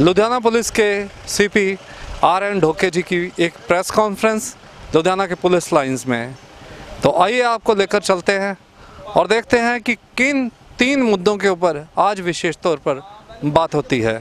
Ludhiana police के CP RN Dhoke जी की एक प्रेस कॉन्फ्रेंस लुधियाना के पुलिस लाइंस में। तो आइए आपको लेकर चलते हैं और देखते हैं कि किन 3 मुद्दों के ऊपर आज विशेष तौर पर बात होती है।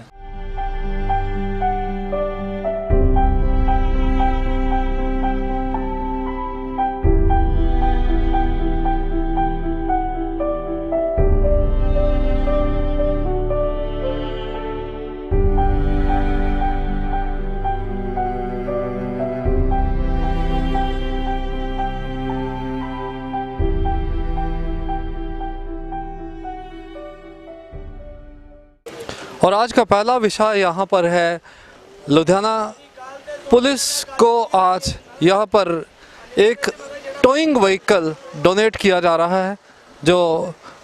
और आज का पहला विषय यहाँ पर है लुधियाना पुलिस को आज यहाँ पर एक टोइंग व्हीकल डोनेट किया जा रहा है जो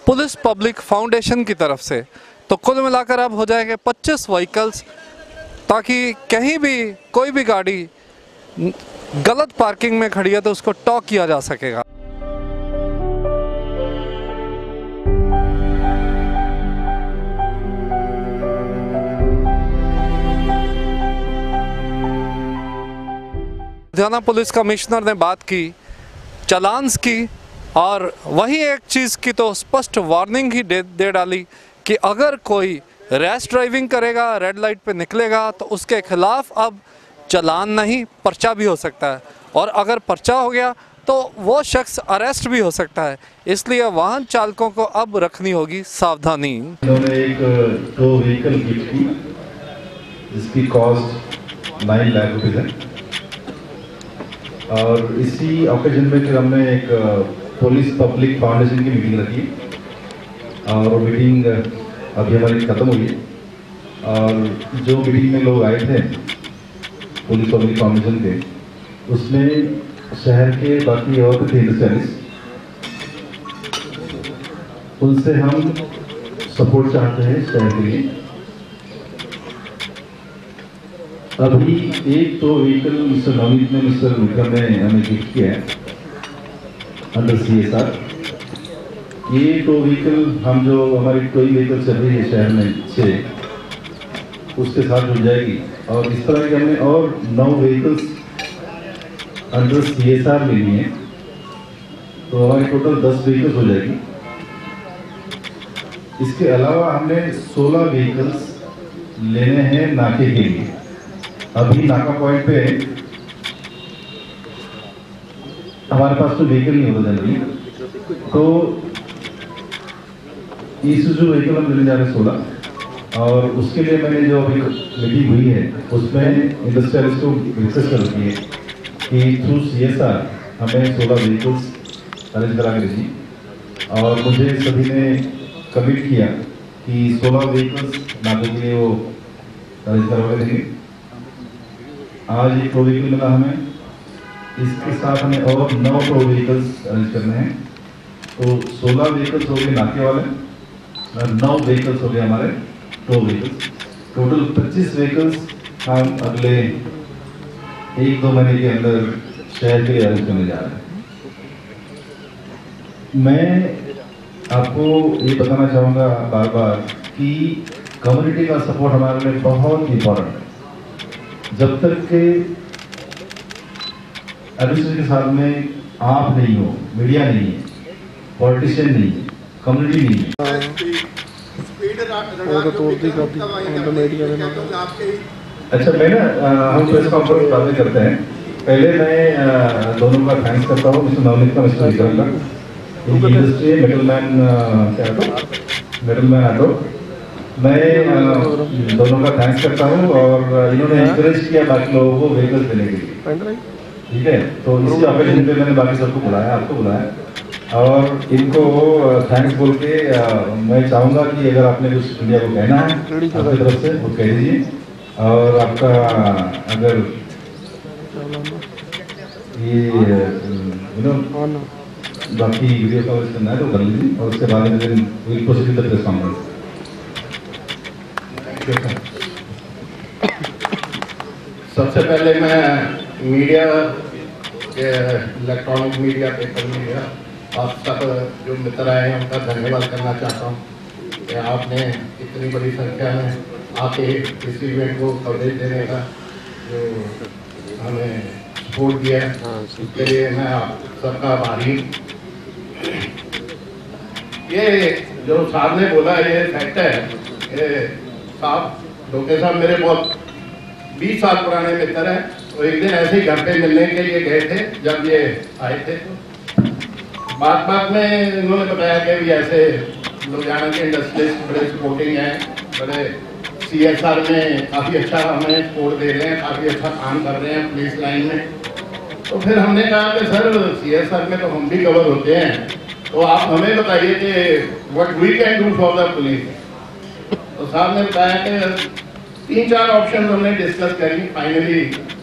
पुलिस पब्लिक फाउंडेशन की तरफ से। तो कुल मिलाकर अब हो जाएंगे 25 व्हीकल्स, ताकि कहीं भी कोई भी गाड़ी गलत पार्किंग में खड़ी है तो उसको टॉ किया जा सकेगा। लुधियाना पुलिस कमिश्नर ने बात की चालान्स की, और वही एक चीज़ की तो स्पष्ट वार्निंग ही दे डाली कि अगर कोई रैश ड्राइविंग करेगा, रेड लाइट पे निकलेगा तो उसके खिलाफ अब चालान नहीं पर्चा भी हो सकता है, और अगर पर्चा हो गया तो वो शख्स अरेस्ट भी हो सकता है। इसलिए वाहन चालकों को अब रखनी होगी सावधानी। इन्होंने एक दो व्हीकल गिफ्ट की जिसकी कॉस्ट 9 लाख रुपये है, और इसी ओकेजन में फिर हमने एक पुलिस पब्लिक फाउंडेशन की मीटिंग रखी, और वो मीटिंग अभी हमारी ख़त्म हुई है। और जो मीटिंग में लोग आए थे पुलिस पब्लिक फाउंडेशन के, उसमें शहर के बाकी और थे इंडस्ट्रियलिस्ट, उनसे हम सपोर्ट चाहते हैं शहर के लिए। अभी एक तो व्हीकल मिस्टर नवनीत ने, मिस्टर विक्रम ने हमें गिफ्ट किया है अंडर CSR। ये तो व्हीकल हम जो हमारी कोई व्हीकल चल रही है शहर में 6, उसके साथ जुड़ जाएगी, और इस तरह के हमने और 9 व्हीकल्स अंडर CSR लेनी है, तो हमारी टोटल 10 व्हीकल्स हो जाएगी। इसके अलावा हमने 16 व्हीकल्स लेने हैं नाके के लिए। अभी नाका पॉइंट पे हमारे पास तो व्हीकल नहीं होता जनरली, तो ईसुजू व्हीकल हम लेने जा रहे हैं 16, और उसके लिए मैंने जो अभी मीटिंग हुई है उसमें इंडस्ट्रियलिस्ट को रिक्वेस्ट कर रही है कि थ्रू CSR हमें 16 व्हीकल्स अरेंज करा के दीजिए। और मुझे सभी ने कमिट किया कि 16 व्हीकल्स नाके के लिए वो अरेंज करवा देंगे। आज एक टो व्हीकल मिला हमें, इसके साथ हमें और 9 टो व्हीकल्स अरेंज करने हैं, तो 16 व्हीकल्स हो गए नाके वाले और 9 व्हीकल्स हो गए हमारे टो व्हीकल्स। टोटल 25 व्हीकल्स हम अगले 1-2 महीने के अंदर शहर के लिए अरेंज करने जा रहे हैं। मैं आपको ये बताना चाहूँगा बार बार कि कम्युनिटी का सपोर्ट हमारे लिए बहुत इंपॉर्टेंट है। जब तक के एडमिनिस्ट्रेशन के साथ में आप नहीं हो, मीडिया नहीं है, पॉलिटिशियन नहीं है, कम्युनिटी नहीं है। अच्छा, मैं ना हम प्रेस कॉन्फ्रेंस बातें करते हैं। पहले मैं दोनों का थैंक्स करता हूँ, मिस्टर नवनीत का, मिस्टर विक्रम का। इंडस्ट्री मेटलमैन ऑटो, मैं दोनों का थैंक्स करता हूँ, और इन्होंने इंकरेज किया बाकी लोगों को व्हीकल्स देने के लिए। ठीक है, तो इसी ऑकेजन पे मैंने बाकी सबको बुलाया, आपको बुलाया, और इनको थैंक्स बोल के मैं चाहूँगा कि अगर आपने कुछ इंडिया को कहना है आपकी तरफ से वो कह दीजिए, और आपका अगर ये बाकी वीडियो कवरेज करना है तो कर लीजिए, और उसके बाद में will proceed with the press conference. सबसे पहले मैं मीडिया के इलेक्ट्रॉनिक मीडिया, पेपर मीडिया, आप सब जो मित्र आए हैं उनका धन्यवाद करना चाहता हूँ कि आपने इतनी बड़ी संख्या में आके इस इवेंट को कवरेज देने का जो हमें सपोर्ट दिया है उसके लिए मैं आप सबका आभारी हूँ। ये जो साहब ने बोला ये फैक्ट है। ये साहब डोके साहब मेरे बहुत 20 साल पुराने मित्र हैं। तो एक दिन ऐसे ही घर पे मिलने के लिए गए थे जब ये आए थे, तो बात में इन्होंने बताया कि भी ऐसे लुधियाना के इंडस्ट्रियलिस्ट बड़े सपोर्टिंग हैं, बड़े CSR में काफ़ी अच्छा हमें सपोर्ट दे रहे हैं, काफ़ी अच्छा काम कर रहे हैं पुलिस लाइन में। तो फिर हमने कहा कि सर CSR में तो हम भी कवर होते हैं, तो आप हमें बताइए कि what we can do for the police. तो साहब ने बताया कि 3-4 ऑप्शन हमने डिस्कस करी। फाइनली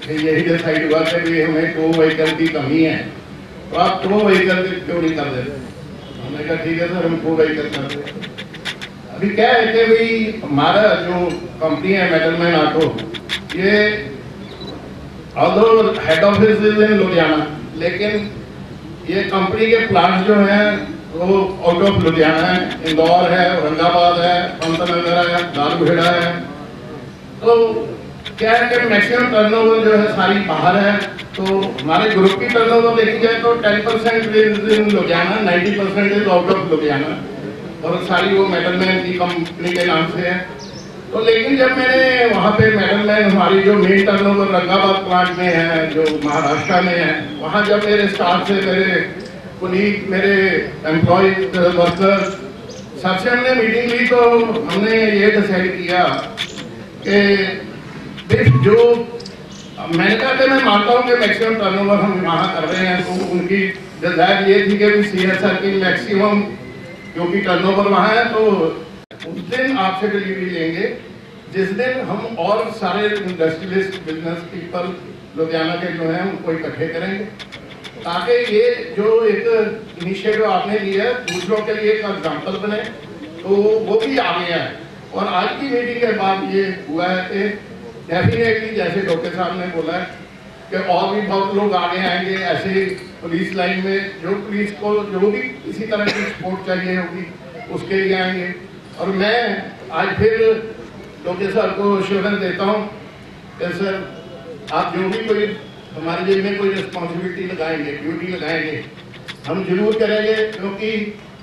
यही डिसाइड हुआ कि भी हमें 2 व्हीकल की कमी है, तो आप 2 व्हीकल क्यों नहीं कर देते। हमने कहा ठीक है सर, हम 2 व्हीकल कर देते। अभी क्या है कि भाई हमारा जो कंपनी है मेटलमैन ऑटो, ये although head office is in Ludhiana, लेकिन ये कंपनी के प्लांट जो हैं वो आउट ऑफ लुधियाना है, इंदौर है, औरंगाबाद है, पंतनगर है, दारूहेड़ा है। तो क्या है कि मैक्सिमम टर्नओवर जो है सारी बाहर है। तो हमारे ग्रुप की टर्नओवर देखी जाए तो 10% is in Ludhiana, 90% is out of Ludhiana, और सारी वो मेटलमैन की कंपनी के नाम से है। तो लेकिन जब मैंने वहाँ पे मेटलमैन हमारी जो मेन टर्नओवर औरंगाबाद प्लांट में है, जो महाराष्ट्र में है, वहाँ जब मेरे स्टाफ से मेरे कुलीग, मेरे एम्प्लॉय वर्कर सबसे हमने मीटिंग ली, तो हमने ये डिसाइड किया कि जो मैंने कहा कि मैं मानता हूँ कि मैक्सिमम टर्नओवर हम वहाँ कर रहे हैं, तो उनकी डिजायर ये थी कि CSR की मैक्सिमम क्योंकि टर्नओवर वहाँ है, तो उस दिन आपसे डिलीवरी लेंगे जिस दिन हम और सारे इंडस्ट्रियलिस्ट बिजनेस पीपल लुधियाना के जो हैं उनको इकट्ठे करेंगे, ताकि ये जो एक इनिशिएटिव आपने लिया है दूसरों के लिए एक एग्जाम्पल बने। तो वो भी आ गया है, और आज की मीटिंग के बाद ये हुआ है कि डेफिनेटली जैसे डॉक्टर साहब ने बोला है कि और भी बहुत लोग आगे आएंगे ऐसे पुलिस लाइन में, जो पुलिस को जो भी किसी तरह की सपोर्ट चाहिए होगी उसके लिए आएंगे। और मैं आज फिर डॉक्टर साहब को एश्योरेंस देता हूँ कि सर आप जो भी कोई हमारे जेब में कोई रिस्पॉन्सिबिलिटी लगाएंगे, ड्यूटी लगाएंगे, हम जरूर करेंगे, क्योंकि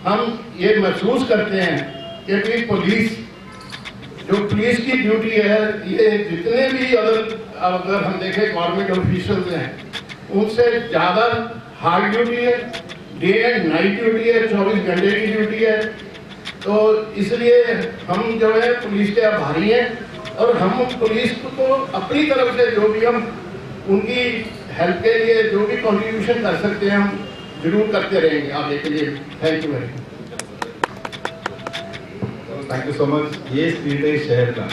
हम ये महसूस करते हैं कि पुलिस जो पुलिस की ड्यूटी है, ये जितने भी अगर हम देखें गवर्नमेंट ऑफिशियल्स हैं उनसे ज़्यादा हार्ड ड्यूटी है, डे एंड नाइट ड्यूटी है, 24 घंटे की ड्यूटी है। तो इसलिए हम जो है पुलिस के आभारी हैं, और हम पुलिस को अपनी तरफ से जो भी हम उनकी हेल्प के लिए जो भी कंट्रीब्यूशन कर सकते हैं हम जरूर करते रहेंगे आगे के लिए। Thank you very much. Thank you so much. ये स्पिरिट है इस शहर का,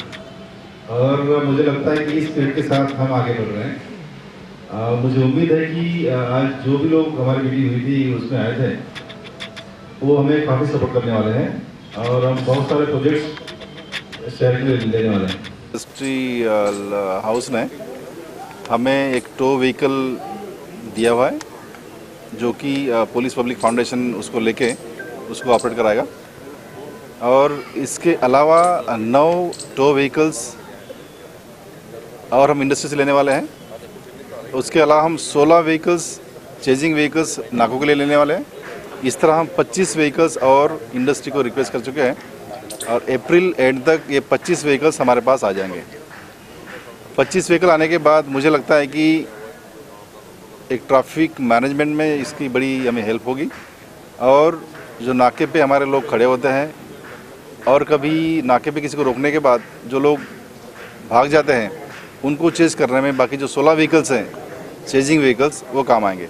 और मुझे लगता है कि इस स्पिरिट के साथ हम आगे बढ़ रहे हैं। मुझे उम्मीद है कि आज जो भी लोग हमारी मीटिंग हुई थी उसमें आए थे वो हमें काफ़ी सपोर्ट करने वाले हैं, और हम बहुत सारे प्रोजेक्ट्स शहर के लिए लेने वाले हैं। इंडस्ट्री हाउस ने हमें एक टो व्हीकल दिया हुआ है, जो कि पुलिस पब्लिक फाउंडेशन उसको लेके उसको ऑपरेट कराएगा, और इसके अलावा 9 टो व्हीकल्स और हम इंडस्ट्री से लेने वाले हैं। उसके अलावा हम 16 व्हीकल्स चेजिंग व्हीकल्स नाकों के लिए लेने वाले हैं। इस तरह हम 25 व्हीकल्स और इंडस्ट्री को रिक्वेस्ट कर चुके हैं, और अप्रैल एंड तक ये 25 व्हीकल्स हमारे पास आ जाएंगे। 25 व्हीकल आने के बाद मुझे लगता है कि एक ट्रैफिक मैनेजमेंट में इसकी बड़ी हमें हेल्प होगी, और जो नाके पे हमारे लोग खड़े होते हैं और कभी नाके पे किसी को रोकने के बाद जो लोग भाग जाते हैं उनको चेज करने में बाकी जो 16 व्हीकल्स हैं चेजिंग व्हीकल्स वो काम आएंगे।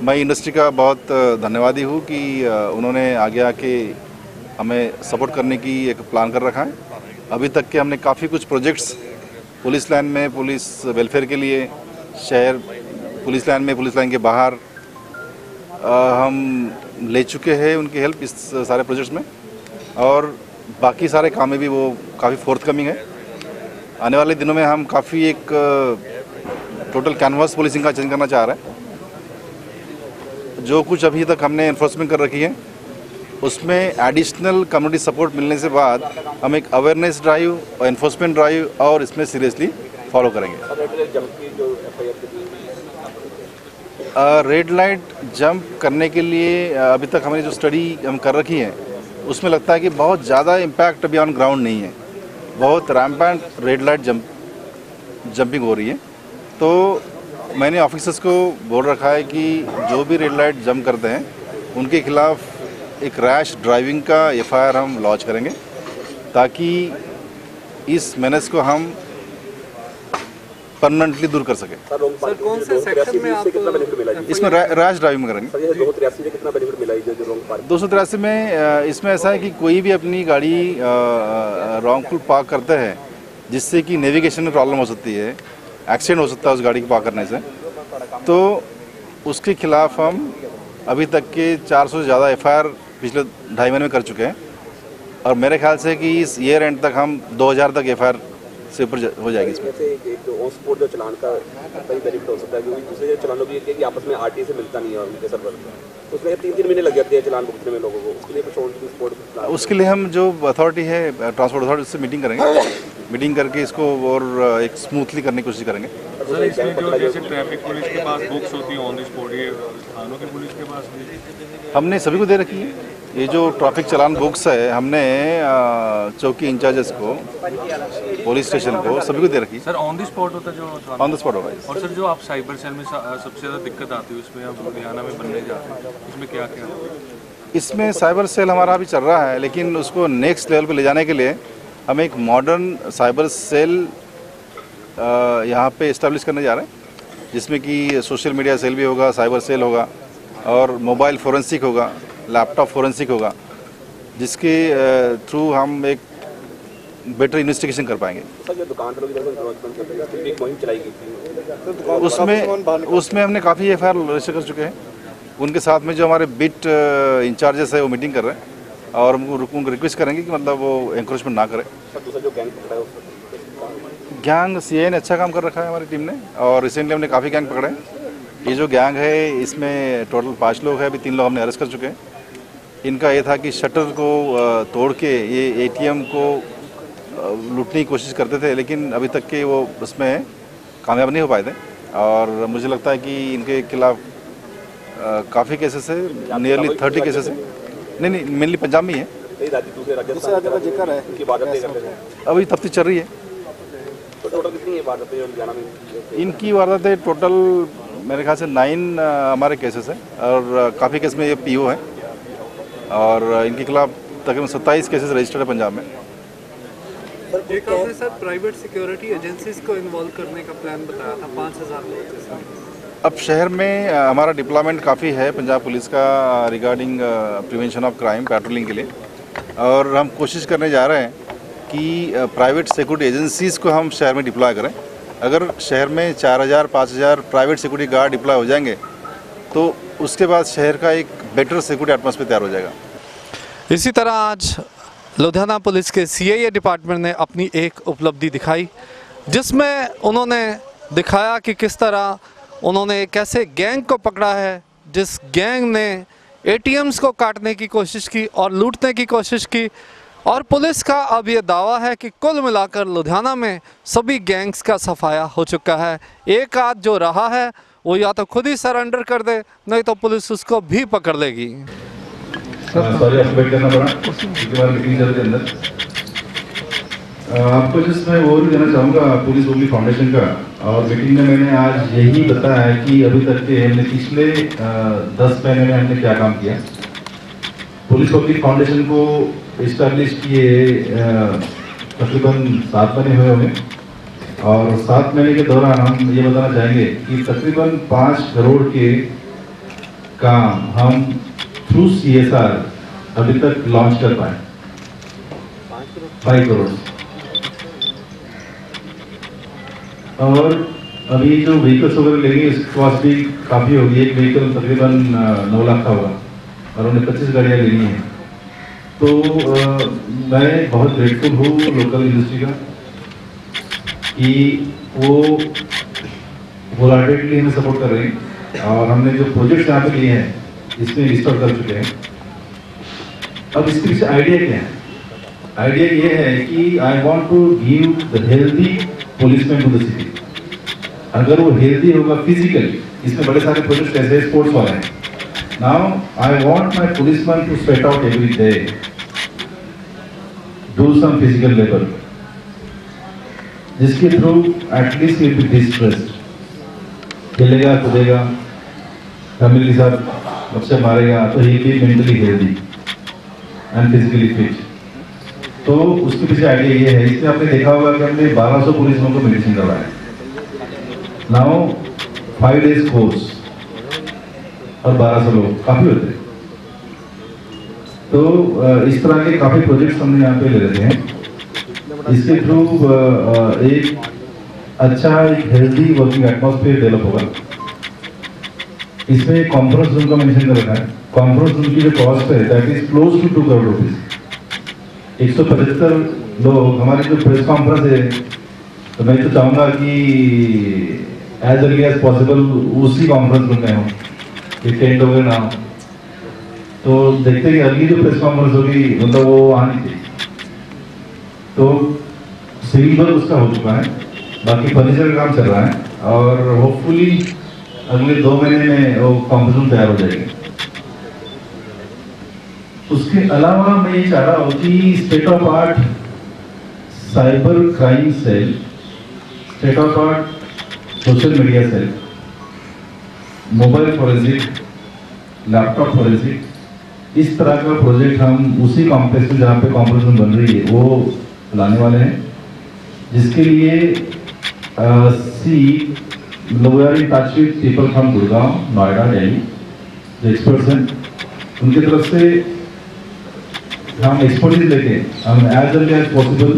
मैं इंडस्ट्री का बहुत धन्यवादी हूँ कि उन्होंने आगे आके हमें सपोर्ट करने की एक प्लान कर रखा है। अभी तक के हमने काफ़ी कुछ प्रोजेक्ट्स पुलिस लाइन में, पुलिस वेलफेयर के लिए, शहर पुलिस लाइन में, पुलिस लाइन के बाहर हम ले चुके हैं उनकी हेल्प इस सारे प्रोजेक्ट्स में, और बाकी सारे काम में भी वो काफ़ी फोर्थकमिंग है। आने वाले दिनों में हम काफ़ी एक टोटल कैनवास पुलिसिंग का चेंज करना चाह रहे हैं। जो कुछ अभी तक हमने एनफोर्समेंट कर रखी है उसमें एडिशनल कम्युनिटी सपोर्ट मिलने से बाद हम एक अवेयरनेस ड्राइव और एनफोर्समेंट ड्राइव और इसमें सीरियसली फॉलो करेंगे। रेड लाइट जंप करने के लिए अभी तक हमारी जो स्टडी हम कर रखी है उसमें लगता है कि बहुत ज़्यादा इम्पैक्ट अभी ऑन ग्राउंड नहीं है, बहुत रैम्पेंट रेड लाइट जंपिंग हो रही है। तो मैंने ऑफिसर्स को बोल रखा है कि जो भी रेड लाइट जंप करते हैं उनके खिलाफ एक रैश ड्राइविंग का एफआईआर हम लॉन्च करेंगे ताकि इस मेनेस को हम परमानेंटली दूर कर सकें। सर कौन से सेक्शन में आप इसमें रैश ड्राइविंग में करेंगे। 283 में इसमें ऐसा है कि कोई भी अपनी गाड़ी रॉन्गफुल पार्क करते हैं जिससे कि नेविगेशन में प्रॉब्लम हो सकती है, एक्सीडेंट हो सकता है उस गाड़ी को पार्क करने से, तो उसके खिलाफ हम अभी तक के 400 से ज़्यादा एफआईआर पिछले 2.5 महीने में कर चुके हैं और मेरे ख्याल से कि इस ईयर एंड तक हम 2000 तक एफआईआर से ऊपर हो जाएगी। इसमें एक ऑन स्पॉट जो चलान का कई बेनिफिट हो सकता है क्योंकि दूसरे जो चलानों की कि आपस में आरटीए से मिलता नहीं है उनके सर्वर, तो उसमें 3-3 महीने लग जाते हैं चलान भुगतने में लोगों को। उसके लिए कुछ ऑन स्पॉट, उसके लिए हम जो अथॉरिटी है ट्रांसपोर्ट अथॉरिटी से मीटिंग करेंगे, मीटिंग करके इसको और एक स्मूथली करने की कोशिश करेंगे। सर इसमें जो जैसे ट्रैफिक पुलिस के पास बुक्स होती हैं ऑन द स्पॉट, ये थानों की पुलिस के पास हमने सभी को दे रखी है। ये जो ट्रैफिक चालान बुक्स है हमने चौकी इंचार्जेस को, पुलिस स्टेशन को, सभी को दे रखी है। सर ऑन द स्पॉट होता है जो ऑन द स्पॉट होगा। और सर जो आप साइबर सेल में सबसे ज़्यादा दिक्कत आती है उसमें आप लुधियाना में बनने जाते हैं, उसमें क्या क्या? इसमें साइबर सेल हमारा अभी चल रहा है लेकिन उसको नेक्स्ट लेवल पे ले जाने के लिए हम एक मॉडर्न साइबर सेल यहाँ पे इस्टेब्लिश करने जा रहे हैं जिसमें कि सोशल मीडिया सेल भी होगा, साइबर सेल होगा और मोबाइल फोरेंसिक होगा, लैपटॉप फोरेंसिक होगा, जिसके थ्रू हम एक बेटर इन्वेस्टिगेशन कर पाएंगे। उसमें हमने काफ़ी एफआईआर रजिस्टर कर चुके हैं। उनके साथ में जो हमारे बिट इंचार्जेस है वो मीटिंग कर रहे हैं और उनको रिक्वेस्ट करेंगे कि मतलब वो एंकरेजमेंट ना करें। गैंग सीए ने अच्छा काम कर रखा है हमारी टीम ने और रिसेंटली हमने काफ़ी गैंग पकड़े हैं। ये जो गैंग है इसमें टोटल 5 लोग हैं, अभी 3 लोग हमने अरेस्ट कर चुके हैं। इनका ये था कि शटर को तोड़ के ये एटीएम को लूटने की कोशिश करते थे लेकिन अभी तक के वो उसमें कामयाब नहीं हो पाए थे और मुझे लगता है कि इनके खिलाफ काफ़ी केसेस है, नियरली 30 केसेस है। नहीं मेनली पंजाब में ही है, अभी तफ्तीश चल रही है। इनकी वारदातें टोटल मेरे ख्याल से 9 हमारे केसेस हैं और काफ़ी केस में ये पीओ है और इनके खिलाफ तकरीबन 27 केसेस रजिस्टर्ड है पंजाब में। एक आपने सर प्राइवेट सिक्योरिटी एजेंसीज को इन्वॉल्व करने का प्लान बताया था 5000 लोग के साथ। अब शहर में हमारा डिप्लॉयमेंट काफ़ी है पंजाब पुलिस का regarding prevention of crime, patrolling के लिए, और हम कोशिश करने जा रहे हैं कि प्राइवेट सिक्योरिटी एजेंसीज़ को हम शहर में डिप्लॉय करें। अगर शहर में 4000-5000 प्राइवेट सिक्योरिटी गार्ड डिप्लॉय हो जाएंगे तो उसके बाद शहर का एक बेटर सिक्योरिटी एटमॉस्फेयर तैयार हो जाएगा। इसी तरह आज लुधियाना पुलिस के सीआईए डिपार्टमेंट ने अपनी एक उपलब्धि दिखाई जिसमें उन्होंने दिखाया कि किस तरह उन्होंने कैसे गैंग को पकड़ा है जिस गैंग ने एटीएम्स को काटने की कोशिश की और लूटने की कोशिश की। और पुलिस का अब ये दावा है कि कुल मिलाकर लुधियाना में सभी गैंग्स का सफाया हो चुका है। एक आध जो रहा है वो या तो खुद ही सरेंडर कर दे, नहीं तो पुलिस उसको भी पकड़ लेगी। सॉरी आपको वेट करना पड़ा क्योंकि हमारी मीटिंग चल रही है अंदर। आपको जिस मैं वो भी देना चाहूँगा पुलिस पब्लिक फाउंडेशन का, और मीटिंग में मैंने आज यही बताया है कि अभी तक के हमने पिछले 10 महीने में हमने क्या काम किया। पुलिस पब्लिक फाउंडेशन को इस्टेब्लिश किए तकरीबन 7 महीने हुए होंगे और 7 महीने के दौरान हम ये बताना चाहेंगे कि तकरीबन 5 करोड़ के काम हम थ्रू CSR अभी तक लॉन्च कर पाए। 5 करोड़। और अभी जो व्हीकल्स वगैरह लेंगे इसकी कॉस्ट भी काफ़ी होगी। एक व्हीकल तकरीबन 9 लाख का होगा और उन्हें 25 गाड़ियाँ लेनी है। तो मैं बहुत ग्रेटफुल हूँ लोकल इंडस्ट्री का कि वो वोलंटरीली हमें सपोर्ट कर रहे हैं और हमने जो प्रोजेक्ट्स यहाँ पे लिए हैं इसमें लिस्ट आउट कर चुके हैं। अब इसके पीछे आइडिया क्या है? आइडिया ये है कि I want to give the healthy policeman to the city. अगर वो हेल्दी होगा फिजिकली, इसमें बड़े सारे प्रोजेक्ट ऐसे स्पोर्ट्स वाले हैं। Now I want my policeman to sweat out every day, do some physical labour, जिसके through at least will be distressed, खेलेगा कूदेगा, फैमिली के साथ बच्चे मारेगा, तो he be mentally healthy and physically fit. तो उसके पीछे आइडिया ये है, इसमें आपने देखा होगा कि हमने 1200 पुलिसों को मेडिसिन करवाया, नाउ 5 days कोर्स और 1200 लोग काफी होते हैं। तो इस तरह के काफी प्रोजेक्ट्स हमने यहाँ पे ले रखे हैं। इसके थ्रू एक अच्छा एक हेल्दी वर्किंग एटमॉस्फेयर डेवलप होगा। इसमें कॉन्फ्रेंस रूम का मेंशन कर रखा है। कॉन्फ्रेंस रूम की जो कॉस्ट है that is close to 2 crore rupees. 175 लोग हमारी जो प्रेस कॉन्फ्रेंस है, तो मैं तो चाहूँगा कि एज अर्ली एज पॉसिबल उसी कॉन्फ्रेंस रूम में हो, कि टेंट वगैरह ना हो। तो देखते हैं कि अगली जो प्रेस कॉन्फ्रेंस होगी मतलब वो आनी चाहिए। तो सिविल वर्क उसका हो चुका है, बाकी फर्नीचर का काम चल रहा है और होपफुली अगले 2 महीने में वो कॉन्फ्रेंस रूम तैयार हो जाएगी। उसके अलावा मैं ये चाह रहा हूँ कि state of art cyber crime cell, state of art social media cell, mobile forensic, laptop forensic, इस तरह का प्रोजेक्ट हम उसी कॉम्प्लेक्स में जहाँ पे कॉन्फ्रेंस रूम बन रही है वो लाने वाले हैं, जिसके लिए we are in touch with people from Gurgaon, Noida, Delhi, जो एक्सपर्ट्स हैं, उनकी तरफ से हम एक्सपर्टीज लेके हम एज अर्ली एज पॉसिबल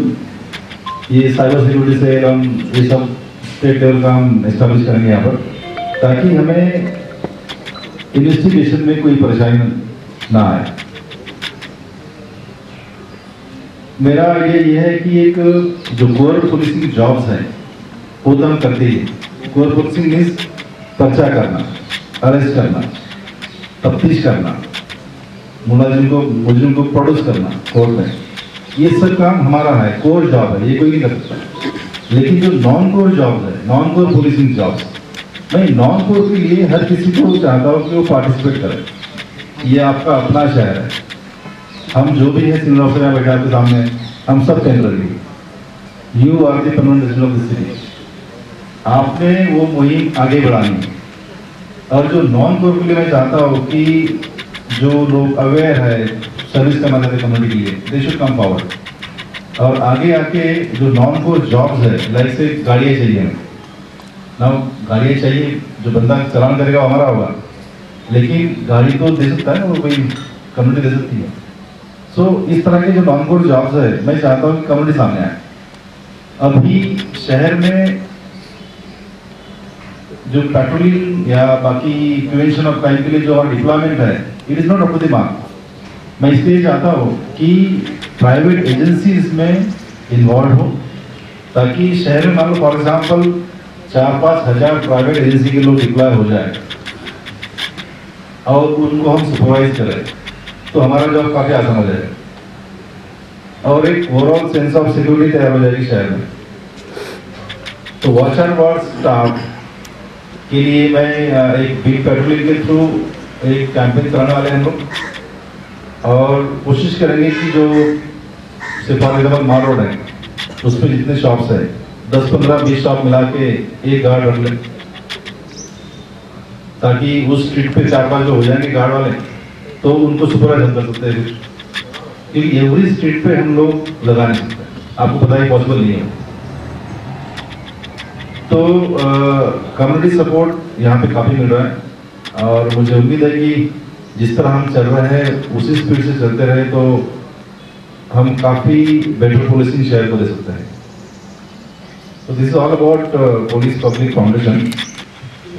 ये साइबर सिक्योरिटी से हम ये सब स्टेट लेवल का हम एस्टेब्लिश करेंगे यहाँ पर, ताकि हमें इन्वेस्टिगेशन में कोई परेशानी ना आए। मेरा आइडिया ये है कि एक जो कोर पुलिसिंग जॉब्स हैं वो तो हम करते ही। कोर पुलिसिंग मीन्स पर्चा करना, अरेस्ट करना, तफ्तीश करना, मुजरिम को प्रोड्यूस करना कोर्ट में, ये सब काम हमारा है, कोर जॉब है, ये कोई नहीं कर सकता। लेकिन जो नॉन कोर जॉब है, नॉन कोर पुलिसिंग जॉब्स, मैं नॉन कोर के लिए हर किसी को चाहता हूँ कि वो पार्टिसिपेट करे। ये आपका अपना शहर है, हम जो भी है सिविल ऑफिसर बैठे आपके सामने, हम सब temporary, you are the permanent resident of the city. आपने वो मुहिम आगे बढ़ानी है। और जो नॉन कोर के लिए मैं चाहता हूँ कि जो लोग अवेयर है सर्विस करना चाहते कम्युनिटी के लिए, दे शुड कम फॉरवर्ड। और आगे आके जो नॉन कोर जॉब्स है, लाइक से गाड़ियाँ चाहिए हमें ना, गाड़ियाँ चाहिए, जो बंदा चलान करेगा हमारा होगा, लेकिन गाड़ी तो दे सकता है, वो कोई कम्युनिटी दे सकती है। सो इस तरह के जो नॉन कोर जॉब्स है मैं चाहता हूँ कि कम्युनिटी सामने आए। अभी शहर में जो पेट्रोलिंग या बाकी प्रिवेंशन ऑफ क्राइम के लिए जो डिप्लॉयमेंट है, it is not up to the mark. मैं इसलिए चाहता हूँ कि प्राइवेट एजेंसीज में इन्वॉल्व हो, ताकि शहर में मान लो फॉर एग्जाम्पल 4-5 हज़ार प्राइवेट एजेंसी के लोग डिप्लॉय हो जाए और उनको हम सुपरवाइज करें, तो हमारा जॉब काफी आसान हो जाएगा और एक ओवरऑल सेंस ऑफ सिक्योरिटी तैयार हो जाएगी शहर में। तो वॉच एंड वार्ड स्टाफ के लिए मैं एक बीट पेट्रोलिंग के थ्रू एक कैंपेन कराने वाले हैं हम लोग, और कोशिश करेंगे कि जो फॉर एग्जाम्पल माल रोड है उस पर जितने शॉप्स है 10, 15, 20 शॉप मिला के एक गार्ड रख लें, ताकि उस स्ट्रीट पे 4-5 जो हो जाएंगे गार्ड वाले, तो उनको सुपरवाइज कर सकते हैं। क्योंकि एवरी स्ट्रीट पे हम लोग लगा नहीं सकते, आपको पता है पॉसिबल नहीं है। तो कम्युनिटी सपोर्ट यहाँ पे काफ़ी मिल रहा है और मुझे उम्मीद है कि जिस तरह हम चल रहे हैं उसी स्पीड से चलते रहे तो हम काफ़ी बेटर पुलिसिंग शहर को दे सकते हैं। तो this is all about police public foundation.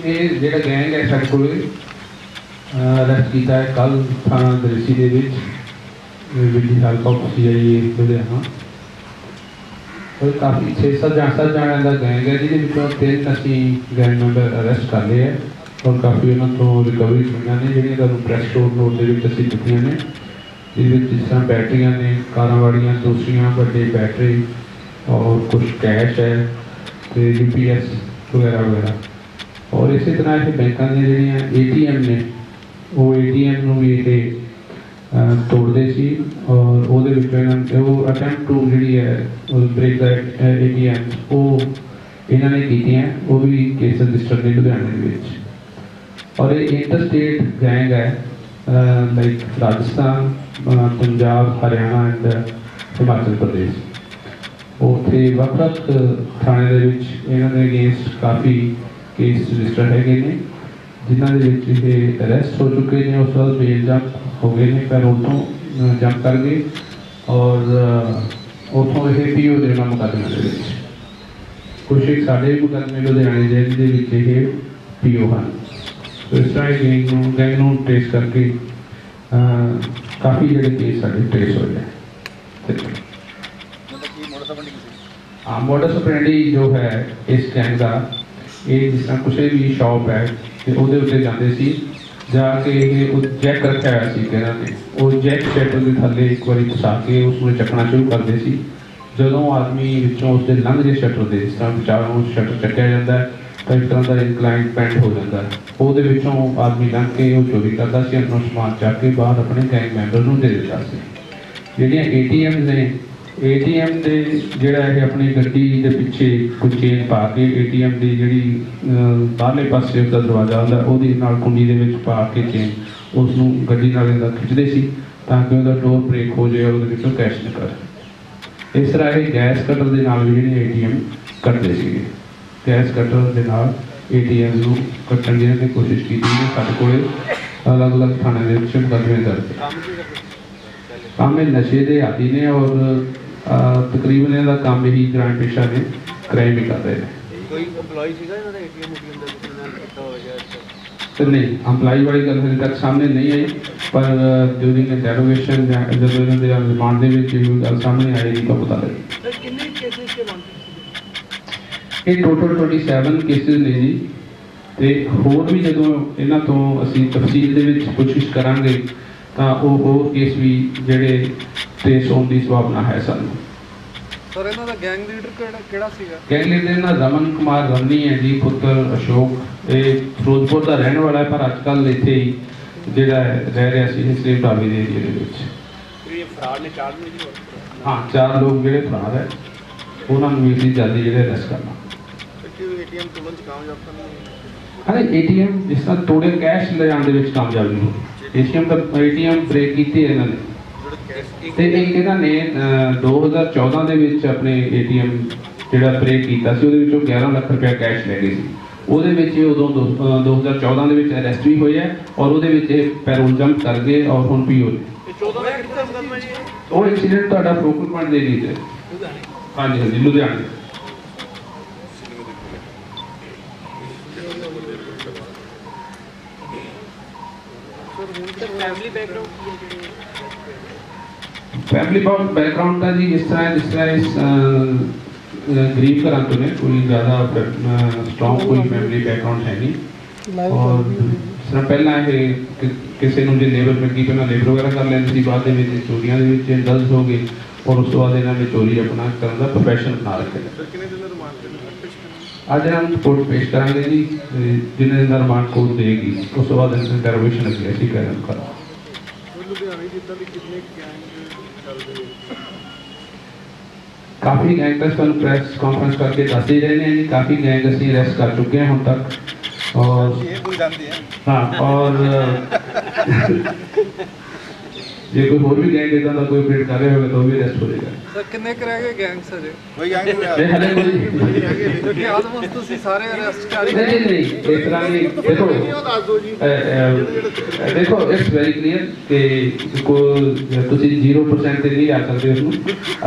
ਇਹ ਜਿਹੜਾ ਗੈਂਗ ਹੈ ਸਾਡੇ ਕੋਲ ਅਰੈਸਟ ਕੀਤਾ ਹੈ ਕੱਲ ਥਾਣਾ ਦਰਸ਼ੀ ਦੇ ਵਿੱਚ with the help of CIA Ludhiana. और काफ़ी 6-7 ਜਾਣਿਆਂ ਦਾ ਗੈਂਗ ਹੈ, ਜਿਹਦੇ ਵਿੱਚੋਂ 3 ਅਸੀਂ ਗੈਂਗ ਮੈਂਬਰ ਅਰੈਸਟ ਕਰ ਲਏ ਹੈ ਔਰ ਕਾफ़ੀ ਉਹਨਾਂ ਤੋਂ ਰਿਕਵਰੀ ਹੋਈਆਂ ਨੇ, ਜਿਹੜੀਆਂ ਤੁਹਾਨੂੰ ਪ੍ਰੈਸ ਨੋਟ ਦੇ ਵਿੱਚ ਅਸੀਂ ਦਿੱਤੀਆਂ ਨੇ। जिस तरह बैटरियां ने कारां वालियां, दूसरियां बड़े बैटरी और कुछ कैश है तो UPS वगैरह वगैरह। और इसी तरह ये बैंकों दी जिहड़ियां ATM ने वो ATM नूं भी ये तोड़ते सी और ਉਹਦੇ ਵਿੱਚ वो अटैम्प्ट टू जी है ब्रेक द ATM वो इन्होंने की हैं, वो भी केस रजिस्टर्ड ने लुधियाने दे विच। और ये इंटर स्टेट गैंग है लाइक राजस्थान, पंजाब, हरियाणा एंड हिमाचल प्रदेश। उत्थे ਵੱਖ-ਵੱਖ थाने दे विच इन्हां दे अगेंस्ट काफ़ी केस रजिस्टर है ने जिन्हों के अरेस्ट हो चुके हैं। उस वक्त बेल जंप हो गए हैं, पैरोल तो जंप कर गए और उतों ये PO देना मुकदमे के कुछ एक साढ़े मुकदमे लुधियाने जेल के PO हैं। तो इस तरह गैंग को ट्रेस करके काफ़ी जोड़े केस साढ़े ट्रेस हो गए। हाँ, मॉडस ऑपरेंडी जो है इस गैंग का ये जिस तरह किसी भी शॉप है तो वो उत्ते जाते सी जाके जैक रखा हुआ सी इन्हों ने वो जैक शटर के थले एक बार घुसा के उसमें चकना शुरू करते सी। जदों आदमी विचों उसके लंघ जे शटर के जिस तरह बचाव शटर चक्या जाता है तो एक तरह का इंक्लाइन पेंट हो जाता है, वो आदमी लंघ के वो चोरी करता सी, अपना समान चक के बाहर अपने गैंग मैंबर को दे देता सी। जिहड़ियां ATM ने ATM के जोड़ा है अपनी गड्डी के पिछे कोई चेन पा के ATM की जी बाहरले पासे उसका दरवाजा आता वो कुंडी के पा के चेन उस गड्डी खिंचते सी ताकि वह डोर ब्रेक हो जाए और वो कैश निकल। इस तरह ये गैस कटर के नाल भी ATM कटते थे। गैस कटर के नाल ATM को कट्टन की कोशिश की साढ़े को अलग अलग थाने के मुकदमे दर्ज। काम में नशे के आदि ने और तकरीबन इनका काम यही ग्राम पेशा ने क्राइम ही कर रहे हैं। तो नहीं अंपलाई वाली गल हजे तक सामने नहीं आई, पर ड्यूरिंग इंटरोगेशन जब इन्होंने रिमांड गल सामने आएगी तो पता लगे। ये टोटल 27 केसेस ने जी, तो होर भी जो इन्हों तो असी तफसील दे विच कोशिश करांगे तो वो केस भी जेडे ट्रेस होने की संभावना है सानू। सर इन्हां दा गैंग लीडर किहड़ा सीगा? गैंग लीडर इन्हां रमन कुमार रमनी है जी, पुत्र अशोक। ये फिरोजपुर का रहने वाला है पर अजकल इत्थे ही जेड़ा रह रहा सी स्लेव ढाबे के एरिया दे विच। ये फरार ने 4 लोग जी? हाँ 4 लोग जेडे फरार है उन्होंने भी इसी जल्दी जेडे अरेस्ट करना। ATM तोड़न च कामयाब करना? अरे ATM जिस तरह तोड़े कैश ले जाने विच कामयाब नहीं हो। ATM ब्रेक किए इन्होंने तो एक इन्होंने 2014 ਦੇ ਵਿੱਚ ਆਪਣੇ ATM ਜਿਹੜਾ ब्रेक किया ਸੀ ਉਹਦੇ ਵਿੱਚੋਂ 11 ਲੱਖ ਰੁਪਏ ਕੈਸ਼ ਲੈ ਗਏ ਸੀ। ਉਹਦੇ ਵਿੱਚ ਉਦੋਂ 2014 ਦੇ ਵਿੱਚ ਅਰੈਸਟ ਵੀ ਹੋਇਆ ਔਰ ਉਹਦੇ ਵਿੱਚ ਇਹ ਪੈਰੋਲ ਜੰਪ ਕਰ ਗਏ ਔਰ ਹੁਣ ਵੀ ਹੋ ਗਏ। 14 ਦਾ ਕਿੱਥੇ ਮੁਕੱਦਮਾ ਜੀ? ਉਹ ਐਕਸੀਡੈਂਟ ਤੁਹਾਡਾ ਫੋਕਲ ਪੁਆਇੰਟ ਦੇ ਵਿੱਚ ਹਾਂਜੀ ਹਾਂਜੀ ਲੁਧਿਆਣੇ। फैमिली बैकग्राउंड का जी इस तरह इस गरीब घर तो ने कोई ज़्यादा स्ट्रॉन्ग कोई फैमिली बैकग्राउंड है नहीं। और जिस तरह पहला ये किसी को जो लेबर लगी पहला लेबर वगैरह कर लेंगे सी, बाद चोरियां इंडल्ज हो गए और उस बाद इन्होंने चोरी अपना करने का प्रोफैशन बना रखे। अज इन्होंने रिपोर्ट पेश करांगे जी, जिन्हें इनका रिमांड कोर्ट देगी उस बाद इंटरोगेशन अगे असीं करा। काफ़ी गैंगस्टर्स को प्रेस कॉन्फ्रेंस करके दस ही रहे हैं जी, काफ़ी गैंग असीं अरेस्ट कर चुके हैं हम तक। और हाँ और जे कोई होर भी गैंग इदा कोई ऑपरेट कर रहे होगा तो भी अरेस्ट हो जाएगा। सर कितने रह गए गैंग सर? कोई गैंग नहीं हले कोई क्योंकि आलमोस्ट ਤੁਸੀਂ ਸਾਰੇ ਅਰੈਸਟ ਕਰ ਰਹੇ ਨਹੀਂ ਨਹੀਂ ਇਸ ਤਰ੍ਹਾਂ ਨਹੀਂ। ਦੇਖੋ ਦੱਸ ਦਿਓ ਜੀ, ਦੇਖੋ ਇਟਸ ਵੈਰੀ ਕਲੀਅਰ ਕਿ ਕੋਈ ਤੁਸੀਂ 0% ਤੇ ਨਹੀਂ ਆ ਸਕਦੇ ਉਸ ਨੂੰ।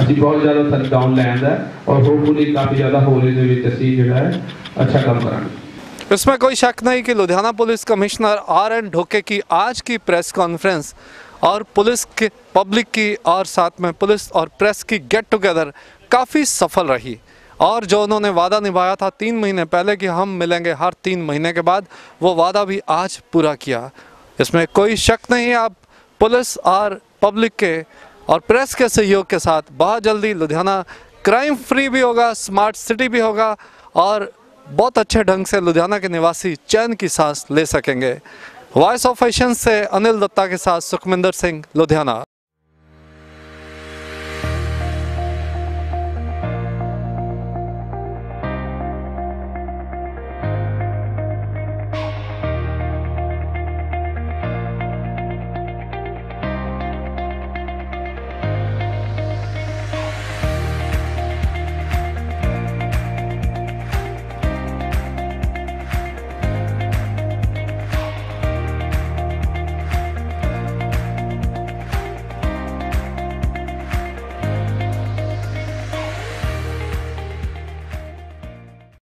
ਅਸੀਂ ਬਹੁਤ ਜ਼ਿਆਦਾ ਤੱਕ ਡਾਊਨ ਲੈ ਆਂਦਾ ਔਰ ਹੋਪਫੁਲੀ ਕਾਫੀ ਜ਼ਿਆਦਾ ਹੋਲੇ ਦੇ ਵਿੱਚ ਅਸੀਂ ਜਿਹੜਾ ਹੈ ਅੱਛਾ ਕੰਮ ਕਰਾਂਗੇ। इसमें कोई शक नहीं कि Ludhiana police commissioner RN Dhoke की आज की प्रेस कॉन्फ्रेंस और पुलिस के पब्लिक की और साथ में पुलिस और प्रेस की गेट टुगेदर काफ़ी सफल रही। और जो उन्होंने वादा निभाया था 3 महीने पहले कि हम मिलेंगे हर 3 महीने के बाद, वो वादा भी आज पूरा किया। इसमें कोई शक नहीं। अब पुलिस और पब्लिक के और प्रेस के सहयोग के साथ बहुत जल्दी लुधियाना क्राइम फ्री भी होगा, स्मार्ट सिटी भी होगा और बहुत अच्छे ढंग से लुधियाना के निवासी चैन की सांस ले सकेंगे। वॉइस ऑफ एशियन से अनिल दत्ता के साथ सुखमिंदर सिंह, लुधियाना।